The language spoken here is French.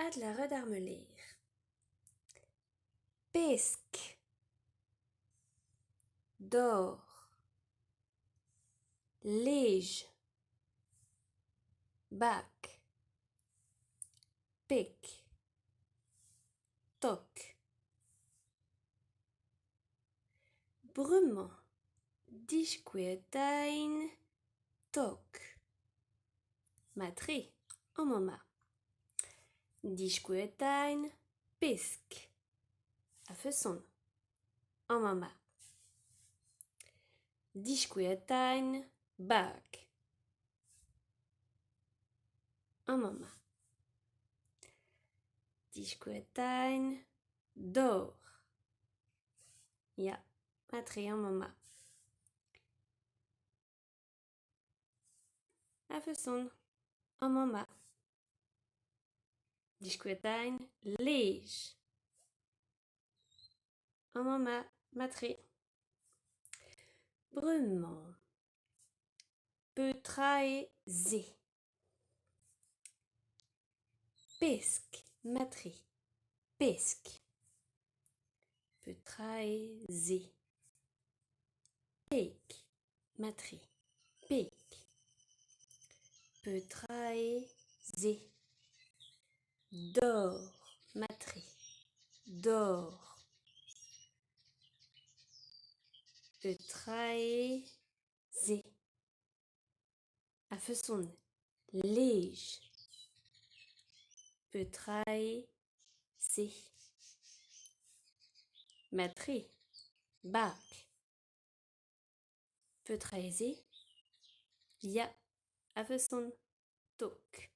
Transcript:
Adler redarmeleer. Pesque. D'or. Lige. Bac. Pic. Toc. Brumman. Disquetain. Toc. Matri. En mama. Disquetain. Pisk. Afeson. En mama. Disquetain. Bac. En mama. Disquetain. D'or. Ja, matri en mama. Afeson. En mama. Disquetain. Lige. En mama. Matri. Brumman. Peutrae ze. Pesque. Matri. Pesque. Peutrae ze. Pec. Matri. Pec. Peutrae ze. D'or. Matri. D'or. Peutrae ze. Afeson. Lige. Peutrae ze. Matri. Bac. Peutrae ze. Ja. Afeson. Toc.